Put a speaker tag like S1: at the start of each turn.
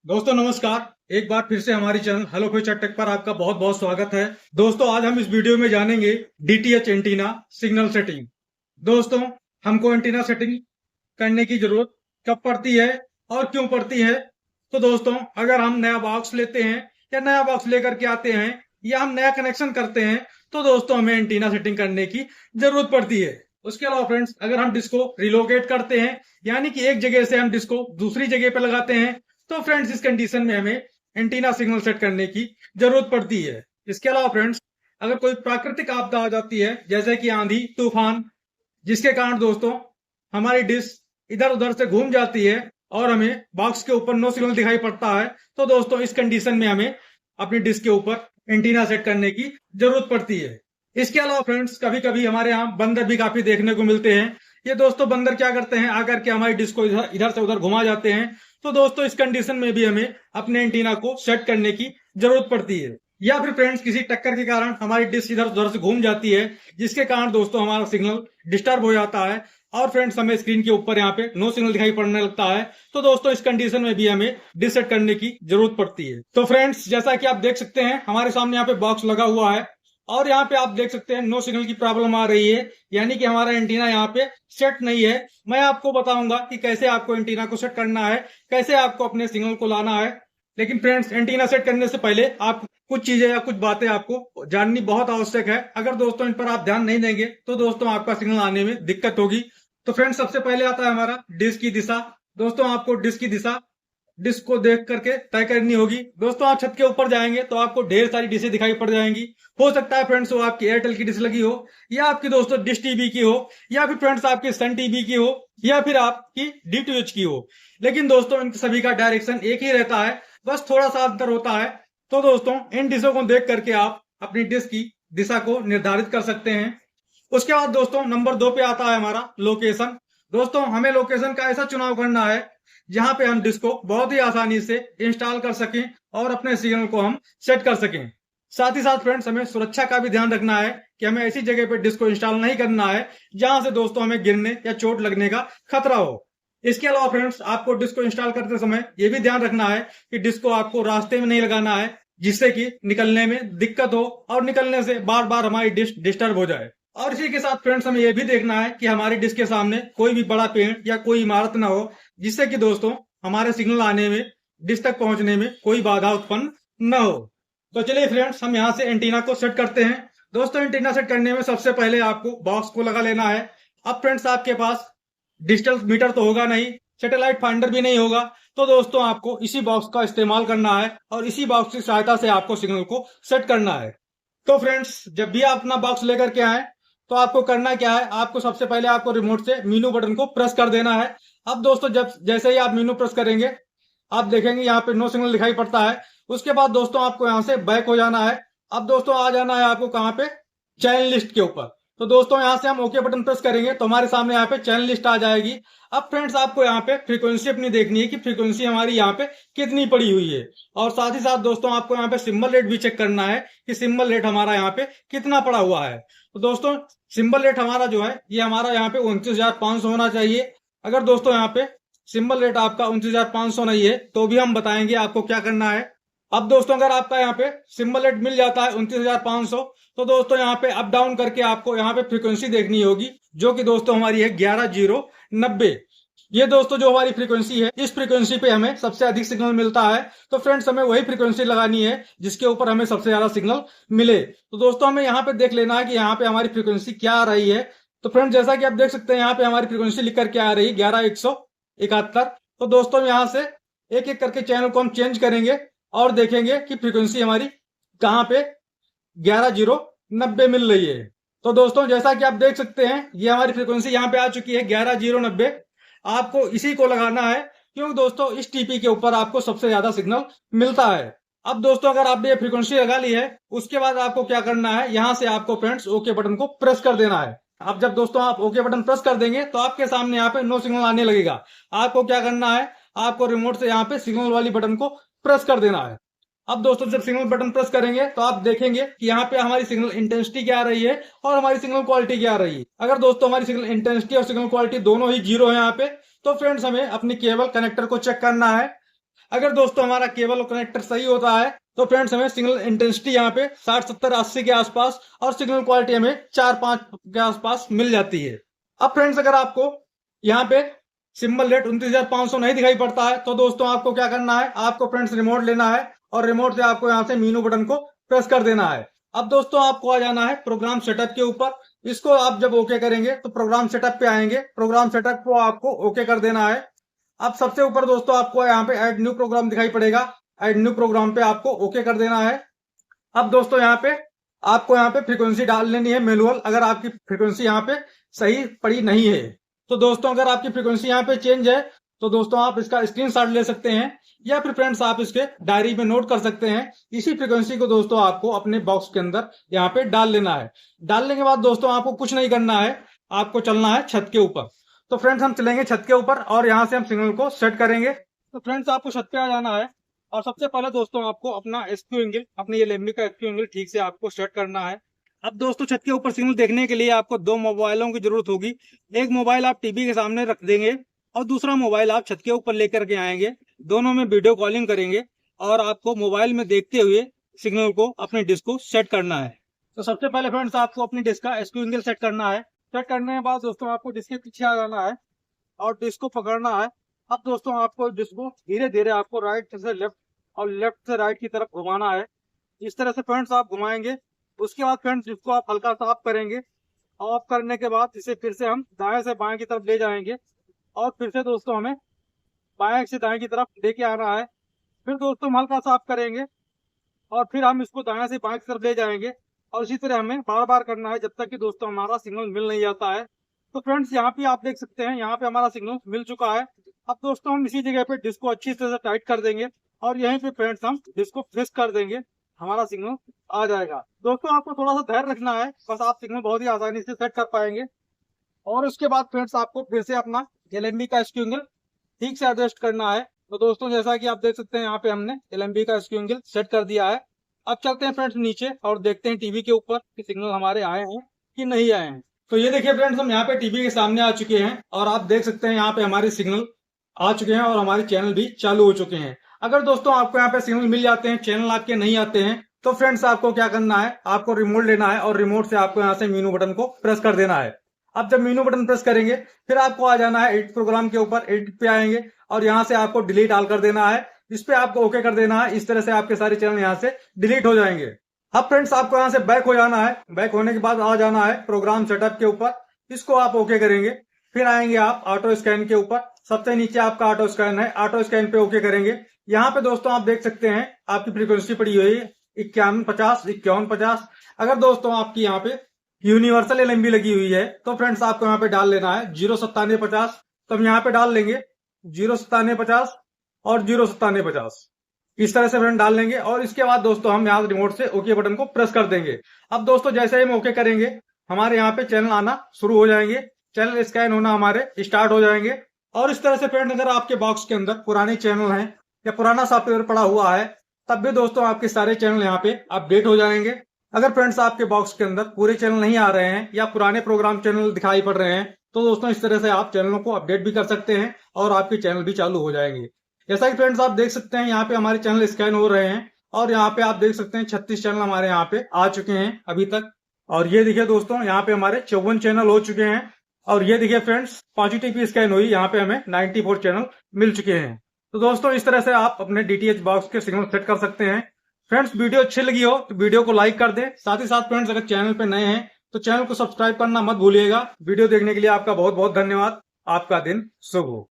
S1: दोस्तों नमस्कार। एक बार फिर से हमारी चैनल हेलो फ्यूचर टेक पर आपका बहुत बहुत स्वागत है। दोस्तों आज हम इस वीडियो में जानेंगे डीटीएच एंटीना सिग्नल सेटिंग। दोस्तों हमको एंटीना सेटिंग करने की जरूरत कब पड़ती है और क्यों पड़ती है। तो दोस्तों अगर हम नया बॉक्स लेते हैं या नया बॉक्स लेकर के आते हैं या हम नया कनेक्शन करते हैं तो दोस्तों हमें एंटीना सेटिंग करने की जरूरत पड़ती है। उसके अलावा फ्रेंड्स अगर हम डिश को रिलोकेट करते हैं यानी कि एक जगह से हम डिश को दूसरी जगह पे लगाते हैं तो फ्रेंड्स इस कंडीशन में हमें एंटीना सिग्नल सेट करने की जरूरत पड़ती है। इसके अलावा फ्रेंड्स अगर कोई प्राकृतिक आपदा आ जाती है जैसे कि आंधी तूफान, जिसके कारण दोस्तों हमारी डिश इधर उधर से घूम जाती है और हमें बॉक्स के ऊपर नो सिग्नल दिखाई पड़ता है तो दोस्तों इस कंडीशन में हमें अपनी डिश के ऊपर एंटीना सेट करने की जरूरत पड़ती है। इसके अलावा फ्रेंड्स कभी कभी हमारे यहाँ बंदर भी काफी देखने को मिलते हैं। ये दोस्तों बंदर क्या करते हैं, आकर के हमारी डिश को इधर से उधर घुमा जाते हैं तो दोस्तों इस कंडीशन में भी हमें अपने एंटीना को सेट करने की जरूरत पड़ती है। या फिर फ्रेंड्स किसी टक्कर के कारण हमारी डिश इधर उधर से घूम जाती है जिसके कारण दोस्तों हमारा सिग्नल डिस्टर्ब हो जाता है और फ्रेंड्स हमें स्क्रीन के ऊपर यहाँ पे नो सिग्नल दिखाई पड़ने लगता है तो दोस्तों इस कंडीशन में भी हमें डिश सेट करने की जरूरत पड़ती है। तो फ्रेंड्स जैसा कि आप देख सकते हैं हमारे सामने यहाँ पे बॉक्स लगा हुआ है और यहाँ पे आप देख सकते हैं नो सिग्नल की प्रॉब्लम आ रही है यानी कि हमारा एंटीना यहाँ पे सेट नहीं है। मैं आपको बताऊंगा कि कैसे आपको एंटीना को सेट करना है, कैसे आपको अपने सिग्नल को लाना है। लेकिन फ्रेंड्स एंटीना सेट करने से पहले आप कुछ चीजें या कुछ बातें आपको जाननी बहुत आवश्यक है। अगर दोस्तों इन पर आप ध्यान नहीं देंगे तो दोस्तों आपका सिग्नल आने में दिक्कत होगी। तो फ्रेंड्स सबसे पहले आता है हमारा डिश की दिशा। दोस्तों आपको डिश की दिशा डिश को देख करके तय करनी होगी। दोस्तों आप छत के ऊपर जाएंगे तो आपको ढेर सारी डिशें दिखाई पड़ जाएंगी। हो सकता है फ्रेंड्स वो आपकी एयरटेल की डिश लगी हो या आपकी दोस्तों डिश टीवी की हो या फिर फ्रेंड्स आपकी सन टीवी की हो या फिर आपकी डीटीएच की हो। लेकिन दोस्तों इन सभी का डायरेक्शन एक ही रहता है, बस थोड़ा सा अंतर होता है। तो दोस्तों इन डिशों को देख करके आप अपनी डिश की दिशा को निर्धारित कर सकते हैं। उसके बाद दोस्तों नंबर 2 पे आता है हमारा लोकेशन। दोस्तों हमें लोकेशन का ऐसा चुनाव करना है जहां पे हम डिश को बहुत ही आसानी से इंस्टॉल कर सकें और अपने सिग्नल को हम सेट कर सकें। साथ ही साथ फ्रेंड्स हमें सुरक्षा का भी ध्यान रखना है कि हमें ऐसी जगह पे डिश को इंस्टॉल नहीं करना है जहां से दोस्तों हमें गिरने या चोट लगने का खतरा हो। इसके अलावा फ्रेंड्स आपको डिश को इंस्टॉल करते समय यह भी ध्यान रखना है कि डिश को आपको रास्ते में नहीं लगाना है जिससे कि निकलने में दिक्कत हो और निकलने से बार बार हमारी डिश डिस्टर्ब हो जाए। और इसी के साथ फ्रेंड्स हमें यह भी देखना है कि हमारी डिश के सामने कोई भी बड़ा पेड़ या कोई इमारत ना हो जिससे कि दोस्तों हमारे सिग्नल आने में डिश तक पहुंचने में कोई बाधा उत्पन्न न हो। तो चलिए फ्रेंड्स हम यहां से एंटीना को सेट करते हैं। दोस्तों एंटीना सेट करने में सबसे पहले आपको बॉक्स को लगा लेना है। अब फ्रेंड्स आपके पास डिजिटल मीटर तो होगा नहीं, सैटेलाइट फाइंडर भी नहीं होगा, तो दोस्तों आपको इसी बॉक्स का इस्तेमाल करना है और इसी बॉक्स की सहायता से आपको सिग्नल को सेट करना है। तो फ्रेंड्स जब भी आप अपना बॉक्स लेकर के आए तो आपको करना क्या है, आपको सबसे पहले आपको रिमोट से मीनू बटन को प्रेस कर देना है। अब दोस्तों जब जैसे ही आप मीनू प्रेस करेंगे आप देखेंगे यहाँ पे नो सिग्नल दिखाई पड़ता है। उसके बाद दोस्तों आपको यहाँ से बैक हो जाना है। अब दोस्तों आ जाना है आपको कहाँ पे, चैनल लिस्ट के ऊपर। तो दोस्तों यहाँ से हम ओके बटन प्रेस करेंगे तो हमारे सामने यहाँ पे चैनल लिस्ट आ जाएगी। अब फ्रेंड्स आपको यहाँ पे फ्रीक्वेंसी अपनी देखनी है कि फ्रीक्वेंसी हमारी यहाँ पे कितनी पड़ी हुई है और साथ ही साथ दोस्तों आपको यहाँ पे सिंबल रेट भी चेक करना है कि सिंबल रेट हमारा यहाँ पे कितना पड़ा हुआ है। तो दोस्तों सिंबल रेट हमारा जो है ये हमारा यहाँ पे 29,500 होना चाहिए। अगर दोस्तों यहाँ पे सिंबल रेट आपका 29,500 नहीं है तो भी हम बताएंगे आपको क्या करना है। अब दोस्तों अगर आपका यहाँ पे सिंबल रेट मिल जाता है 29,500 तो दोस्तों यहाँ पे अप डाउन करके आपको यहाँ पे फ्रीक्वेंसी देखनी होगी जो कि दोस्तों हमारी है 11,090। ये दोस्तों जो हमारी फ्रीक्वेंसी है इस फ्रीक्वेंसी पे हमें सबसे अधिक सिग्नल मिलता है। तो फ्रेंड्स हमें वही फ्रीक्वेंसी लगानी है जिसके ऊपर हमें सबसे ज्यादा सिग्नल मिले। तो दोस्तों हमें यहाँ पे देख लेना है कि यहाँ पे हमारी फ्रीक्वेंसी क्या आ रही है। तो फ्रेंड्स जैसा कि आप देख सकते हैं यहाँ पे हमारी फ्रीक्वेंसी लिख करके आ रही है 11,171। तो दोस्तों यहाँ से एक एक करके चैनल को हम चेंज करेंगे और देखेंगे कि फ्रीक्वेंसी हमारी कहाँ पे 11,090 मिल रही है। तो दोस्तों जैसा कि आप देख सकते हैं ये हमारी फ्रीक्वेंसी यहाँ पे आ चुकी है 11,090। आपको इसी को लगाना है क्योंकि दोस्तों इस टीपी के ऊपर आपको सबसे ज्यादा सिग्नल मिलता है। अब दोस्तों अगर आपने ये फ्रीक्वेंसी लगा ली है उसके बाद आपको क्या करना है, यहाँ से आपको फ्रेंड्स ओके बटन को प्रेस कर देना है। अब जब दोस्तों आप ओके बटन प्रेस कर देंगे तो आपके सामने यहाँ पे नो सिग्नल आने लगेगा। आपको क्या करना है, आपको रिमोट से यहाँ पे सिग्नल वाली बटन को प्रेस कर देना है। अब दोस्तों जब सिग्नल बटन प्रेस करेंगे तो आप देखेंगे कि यहाँ पे हमारी सिग्नल इंटेंसिटी क्या आ रही है और हमारी सिग्नल क्वालिटी क्या आ रही है। अगर दोस्तों हमारी सिग्नल इंटेंसिटी और सिग्नल क्वालिटी दोनों ही 0 है यहाँ पे तो फ्रेंड्स हमें अपनी केबल कनेक्टर को चेक करना है। अगर दोस्तों हमारा केबल और कनेक्टर सही होता है तो फ्रेंड्स हमें सिग्नल इंटेंसिटी यहाँ पे 60, 70, 80 के आसपास और सिग्नल क्वालिटी हमें 4-5 के आसपास मिल जाती है। अब फ्रेंड्स अगर आपको यहाँ पे सिंबल रेट 29,500 नहीं दिखाई पड़ता है तो दोस्तों आपको क्या करना है, आपको फ्रेंड्स रिमोट लेना है और रिमोट से आपको यहाँ से मीनू बटन को प्रेस कर देना है। अब दोस्तों आपको आ जाना है प्रोग्राम सेटअप के ऊपर। इसको आप जब ओके करेंगे तो प्रोग्राम सेटअप पे आएंगे, प्रोग्राम सेटअप को आपको ओके कर देना है। अब सबसे ऊपर दोस्तों आपको यहाँ पे ऐड न्यू प्रोग्राम दिखाई पड़ेगा, ऐड न्यू प्रोग्राम पे आपको ओके कर देना है। अब दोस्तों यहाँ पे आपको यहाँ पे फ्रीक्वेंसी डाल लेनी है मैनुअल, अगर आपकी फ्रीक्वेंसी यहाँ पे सही पड़ी नहीं है तो दोस्तों अगर आपकी फ्रीक्वेंसी यहाँ पे चेंज है तो दोस्तों आप इसका स्क्रीनशॉट ले सकते हैं या फिर फ्रेंड्स आप इसके डायरी में नोट कर सकते हैं। इसी फ्रीक्वेंसी को दोस्तों आपको अपने बॉक्स के अंदर यहाँ पे डाल लेना है। डालने के बाद दोस्तों आपको कुछ नहीं करना है, आपको चलना है छत के ऊपर। तो फ्रेंड्स हम चलेंगे छत के ऊपर और यहाँ से हम सिग्नल को सेट करेंगे। तो फ्रेंड्स आपको छत पे आ जाना है और सबसे पहले दोस्तों आपको अपना एसक्यू एंगल, अपनी LMB का एसक्यू एंगल ठीक से आपको सेट करना है। अब दोस्तों छत के ऊपर सिग्नल देखने के लिए आपको 2 मोबाइलों की जरूरत होगी। एक मोबाइल आप टीवी के सामने रख देंगे और दूसरा मोबाइल आप छत के ऊपर लेकर के आएंगे। दोनों में वीडियो कॉलिंग करेंगे और आपको मोबाइल में देखते हुए सिग्नल को अपने डिश को सेट करना है। तो सबसे पहले फ्रेंड्स आपको अपनी डिश का एसक्यू एंगल सेट करना है। सेट करने के बाद दोस्तों आपको डिश के पीछे आ जाना है और डिश को पकड़ना है। अब दोस्तों आपको डिश को धीरे धीरे आपको राइट से लेफ्ट और लेफ्ट से राइट की तरफ घुमाना है। इस तरह से फ्रेंड्स आप घुमाएंगे। उसके बाद फ्रेंड्स इसको आप हल्का सा ऑफ करेंगे। ऑफ करने के बाद इसे फिर से हम दाएं से बाएं की तरफ ले जाएंगे और फिर से दोस्तों हमें बाएं से दाएं की तरफ लेके आना है। फिर दोस्तों हम हल्का सा ऑफ करेंगे और फिर हम इसको दाएं से बाएं की तरफ ले जाएंगे और इसी तरह हमें बार बार करना है जब तक कि दोस्तों हमारा सिग्नल मिल नहीं जाता है। तो फ्रेंड्स यहाँ पे आप देख सकते हैं, यहाँ पे हमारा सिग्नल मिल चुका है। अब दोस्तों हम इसी जगह पे डिस्क को अच्छी तरह से टाइट कर देंगे और यहीं पे फ्रेंड्स हम डिस्क को फिक्स कर देंगे, हमारा सिग्नल आ जाएगा। दोस्तों आपको थोड़ा सा धैर्य रखना है, बस आप सिग्नल बहुत ही आसानी से सेट कर पाएंगे। और उसके बाद फ्रेंड्स आपको फिर से अपना LMB का एसक्यू एंगल ठीक से एडजस्ट करना है। तो दोस्तों जैसा कि आप देख सकते हैं यहाँ पे हमने LMB का एसक्यू एंगल सेट कर दिया है। अब चलते हैं फ्रेंड्स नीचे और देखते हैं टीवी के ऊपर कि सिग्नल हमारे आए हैं कि नहीं आए हैं। तो ये देखिए फ्रेंड्स, हम यहाँ पे टीवी के सामने आ चुके हैं और आप देख सकते हैं यहाँ पे हमारे सिग्नल आ चुके हैं और हमारे चैनल भी चालू हो चुके हैं। अगर दोस्तों आपको यहाँ पे सिग्नल मिल जाते हैं, चैनल आपके नहीं आते हैं, तो फ्रेंड्स आपको क्या करना है, आपको रिमोट लेना है और रिमोट से आपको यहाँ से मीनू बटन को प्रेस कर देना है। अब जब मीनू बटन प्रेस करेंगे फिर आपको आ जाना है एडिट प्रोग्राम के ऊपर। एडिट पे आएंगे और यहाँ से आपको डिलीट ऑल कर देना है। इस पे आपको ओके कर देना है। इस तरह से आपके सारे चैनल यहाँ से डिलीट हो जाएंगे। अब फ्रेंड्स आपको यहाँ से बैक हो जाना है। बैक होने के बाद आ जाना है प्रोग्राम सेटअप के ऊपर। इसको आप ओके करेंगे। फिर आएंगे आप ऑटो स्कैन के ऊपर। सबसे नीचे आपका ऑटो स्कैन है, ऑटो स्कैन पे ओके करेंगे। यहाँ पे दोस्तों आप देख सकते हैं आपकी फ्रीक्वेंसी पड़ी हुई है 5150, 5150। अगर दोस्तों आपकी यहाँ पे यूनिवर्सल LMB लगी हुई है तो फ्रेंड्स आपको यहाँ पे डाल लेना है 09750। तो हम यहाँ पे डाल लेंगे 09750 और 09750। इस तरह से फ्रेंड डाल लेंगे और इसके बाद दोस्तों हम यहाँ रिमोट से ओके बटन को प्रेस कर देंगे। अब दोस्तों जैसे हम ओके करेंगे हमारे यहाँ पे चैनल आना शुरू हो जाएंगे, चैनल स्कैन होना हमारे स्टार्ट हो जाएंगे। और इस तरह से फ्रेंड अगर आपके बॉक्स के अंदर पुराने चैनल हैं या पुराना सॉफ्टवेयर पड़ा हुआ है तब भी दोस्तों आपके सारे चैनल यहाँ पे अपडेट हो जाएंगे। अगर फ्रेंड्स आपके बॉक्स के अंदर पूरे चैनल नहीं आ रहे हैं या पुराने प्रोग्राम चैनल दिखाई पड़ रहे हैं तो दोस्तों इस तरह से आप चैनलों को अपडेट भी कर सकते हैं और आपके चैनल भी चालू हो जाएंगे। जैसा कि फ्रेंड्स आप देख सकते हैं यहाँ पे हमारे चैनल स्कैन हो रहे हैं और यहाँ पे आप देख सकते हैं 36 चैनल हमारे यहाँ पे आ चुके हैं अभी तक। और ये देखिए दोस्तों यहाँ पे हमारे 54 चैनल हो चुके हैं। और ये देखिए फ्रेंड्स पॉजिटिव स्कैन हुई, यहाँ पे हमें 94 चैनल मिल चुके हैं। तो दोस्तों इस तरह से आप अपने DTH बॉक्स के सिग्नल सेट कर सकते हैं। फ्रेंड्स वीडियो अच्छी लगी हो तो वीडियो को लाइक कर दें। साथ ही साथ फ्रेंड्स अगर चैनल पे नए हैं तो चैनल को सब्सक्राइब करना मत भूलिएगा। वीडियो देखने के लिए आपका बहुत बहुत धन्यवाद। आपका दिन शुभ हो।